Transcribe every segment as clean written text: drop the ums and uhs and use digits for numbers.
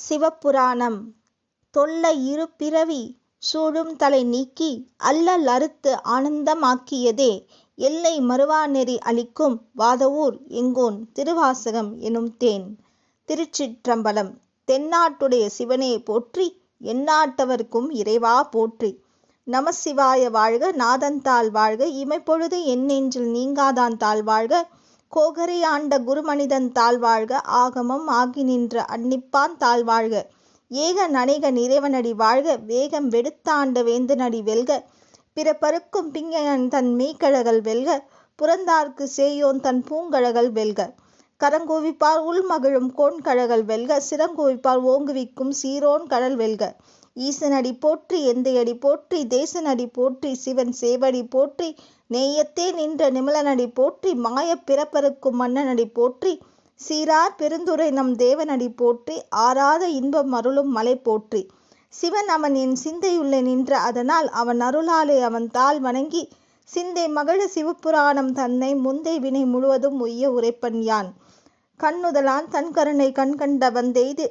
சிவபுராணம். தொல்லை இரு பிறவி சூழும் தலை நீக்கி அல்லல் அறுத்து ஆனந்தமாக்கியதே எல்லை மறுவா நெறி அளிக்கும் வாதவூர் எங்கோன் திருவாசகம் எனும் தேன். திருச்சிற்றம்பலம். தென்னாட்டுடைய சிவனே போற்றி, எந்நாட்டவர்க்கும் இறைவா போற்றி. நமசிவாய வாழ்க, நாதன்தாள் வாழ்க, இமைப்பொழுது என் நெஞ்சில் நீங்காதான் தாழ் வாழ்க. கோகரை ஆண்ட குருமனிதன் தாழ்வாழ்க, ஆகமம் ஆகி நின்ற அன்னிப்பான் தாழ்வாழ்க. ஏக நனைக நிறைவனடி வாழ்க, வேகம் வெடுத்தாண்ட வேந்தனடி வெல்க. பிறப்பருக்கும் பிங்கையன் தன் மெய்கழகல் வெல்க, புறந்தார்க்கு சேயோன் தன் பூங்கழகல் வெல்க. கரங்குவிப்பார் உள்மகிழும் கோண்கழகல் வெல்க, சிறங்குவிப்பார் ஓங்குவிக்கும் சீரோன் கடல் வெல்க. ஈசனடி போற்றி, எந்தையடி போற்றி, தேசனடி போற்றி, சிவன் சேவடி போற்றி, நேயத்தே நின்ற நிமலனடி போற்றி, மாயப் பிறப்பருக்கும் மன்னனடி போற்றி, சீரார் பெருந்துரை நம் தேவனடி போற்றி, ஆராத இன்பம் அருளும் மலை போற்றி. சிவன் அவன் என் சிந்தையுள்ளே நின்ற அதனால், அவன் அருளாலே அவன் தாள் வணங்கி, சிந்தை மகிழ சிவபுராணம் தன்னை முந்தை வினை முழுவதும் உய்ய உரைப்பன் யான். கண்ணுதலான் தன் கருணை கண்கண்ட வந்தெய்து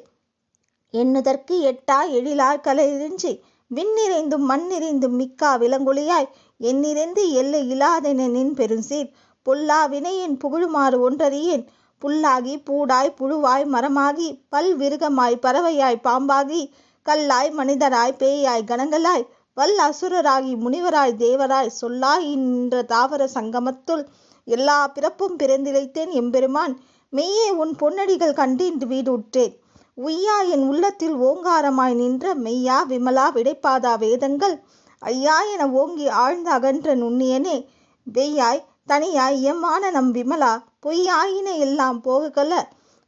எண்ணுதற்கு எட்டா எழிலார் கலையின்றி, விண்ணிறைந்தும் மண்ணிறைந்தும் மிக்கா விலங்கொழியாய், எண்ணிறைந்து எல்லை இலாதென நின் பெருஞ்சீர். பொல்லா வினையின் புகழுமாறு ஒன்றறியேன், புல்லாகி பூடாய் புழுவாய் மரமாகி பல்விருகமாய் பறவையாய் பாம்பாகி, கல்லாய் மனிதராய் பேயாய் கணங்களாய், வல் அசுரராகி முனிவராய் தேவராய், சொல்லாய் நின்ற தாவர சங்கமத்துள் எல்லா பிறப்பும் பிறந்திழைத்தேன் எம்பெருமான். மெய்யே உன் பொன்னடிகள் கண்டின்று வீடுற்றேன், உய்யா என் உள்ளத்தில் ஓங்காரமாய் நின்ற மெய்யா விமலா விடைப்பாதா வேதங்கள், ஐயா என ஓங்கி ஆழ்ந்த அகன்ற நுண்ணியனே. வெய்யாய் தனியாய் எம்மான நம் விமலா, பொய்யாயின எல்லாம் போகல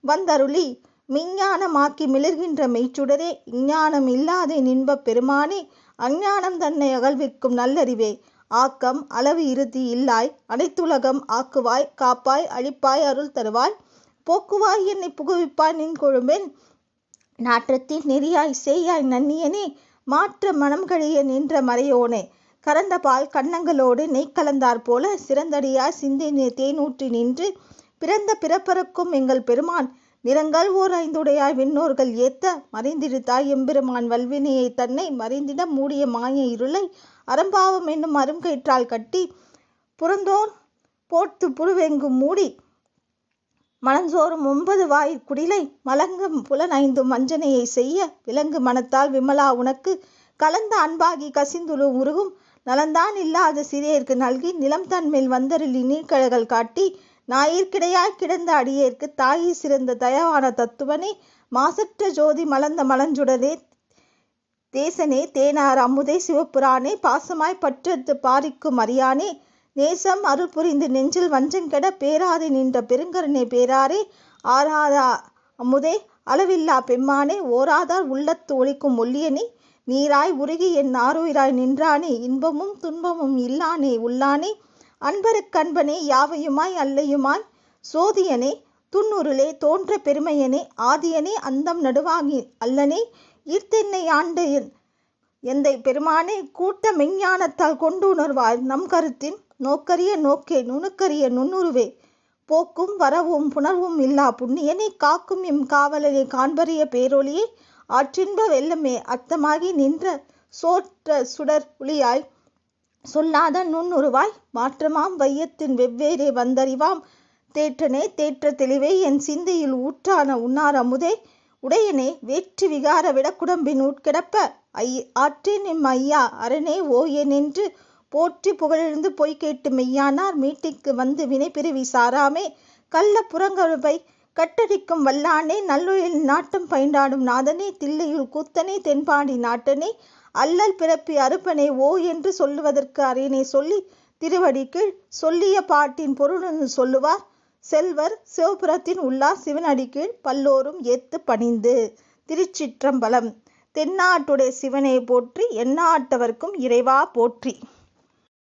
வந்தருளி, மெஞ்ஞானமாக்கி மிளர்கின்ற மெய்ச்சுடரே. இஞ்ஞானம் இல்லாதே நின்பப் பெருமானே, அஞ்ஞானம் தன்னை அகழ்விக்கும் நல்லறிவே. ஆக்கம் அளவு இறுதி இல்லாய், அனைத்துலகம் ஆக்குவாய், காப்பாய், அழிப்பாய், அருள் தருவாய், போக்குவாய், என்னை புகுவிப்பாய் நின் கொழும்பென் நாற்றத்தின் நெறியாய் சேயாய் நன்னியனே. மாற்ற மனம் கழிய நின்ற மறையோனே, கறந்த பால் கண்ணங்களோடு நெய் கலந்தார் போல, சிறந்தடியாய் சிந்தை தேனூற்றி நின்று பிறந்த பிறப்பருக்கும் எங்கள் பெருமான். நிறங்கள் ஓர் ஐந்துடையாய் விண்ணோர்கள் ஏத்த, மறைந்திருத்தாய் எம்பெருமான் வல்வினையை தன்னை, மறைந்திட மூடிய மாய இருளை அறம்பாவம் என்னும் அருங்கயிற்றால் கட்டி, புறந்தோன் போர்த்து புழுவெங்கும் மூடி, மலஞ்சோறும் 9 வாயிற் குடிலை மலங்கும் புலனைந்தும் வஞ்சனையை செய்ய, விலங்கு மனத்தால் விமலா உனக்கு கலந்த அன்பாகி கசிந்துழு உருகும், நலந்தான் இல்லாத சிறியேற்கு நல்கி நிலம் தன்மேல் வந்தருளி நீர்க்கழகல் காட்டி, ஞாயிற்கிடையாய் கிடந்த அடியேற்கு தாயி சிறந்த தயவான தத்துவனே. மாசற்ற ஜோதி மலர்ந்த மலஞ்சுடரே, தேசனே தேனார் அமுதே சிவபுரானே, பாசமாய் பற்றத்து பாரிக்கும் அறியானே. நேசம் அருள் புரிந்து நெஞ்சில் வஞ்சங்கெட பேராதே நின்ற பெருங்கருணை பேராரே. ஆராதா அமுதே அளவில்லா பெம்மானே, ஓராதார் உள்ளத்து ஒளிக்கும் ஒல்லியனே. நீராய் உருகி என் ஆருயிராய் நின்றானே, இன்பமும் துன்பமும் இல்லானே உள்ளானே. அன்பருக்கன்பனே யாவையுமாய் அல்லையுமாய் சோதியனே, துன்னுருளே தோன்ற பெருமையனே. ஆதியனே அந்தம் நடுவாகி அல்லனே, ஈர்த்தென்னை ஆண்ட எந்தை பெருமானே. கூட்ட மெஞ்ஞானத்தால் கொண்டு உணர்வாய் நம் கருத்தின், நோக்கரிய நோக்கே நுணுக்கரிய நுண்ணுருவே. போக்கும் வரவும் புணர்வும் இல்லா புண்ணியனே, காக்கும் எம் காவலனே காண்பறிய பேரொளியே. ஆற்றின்ப வெள்ளமே அர்த்தமாகி நின்ற சோற்ற சுடர் ஒளியாய், சொல்லாத நுண்ணுருவாய், மாற்றமாம் வையத்தின் வெவ்வேறே வந்தறிவாம் தேற்றனே. தேற்ற தெளிவே என் சிந்தையில் ஊற்றான உன்னார் அமுதே. உடையனே வேற்றி விகார விடக்குடம்பின் உட்கிடப்ப, ஆற்றேன் எம் ஐயா அரணே ஓயே நின்று போற்றி புகழெழுந்து பொய் கேட்டு மெய்யானார் மீட்டிக்கு வந்து வினைப்பிறவி சாராமே. கள்ள புறங்கழுவை கட்டடிக்கும் வல்லானே, நல்லொழில் நாட்டம் பயின்றாடும் நாதனே. தில்லையுள் கூத்தனே தென்பாண்டி நாட்டனே, அல்லல் பிறப்பி அறுப்பனே ஓ என்று சொல்லுவதற்கு அரியணை சொல்லி, திருவடி கீழ் சொல்லிய பாட்டின் பொருளுன்னு சொல்லுவார் செல்வர். சிவபுரத்தின் உள்ளார் சிவனடி கீழ் பல்லோரும் ஏத்து பணிந்து. திருச்சிற்றம்பலம். தென்னாட்டுடைய சிவனை போற்றி, எந்நாட்டவர்க்கும் இறைவா போற்றி.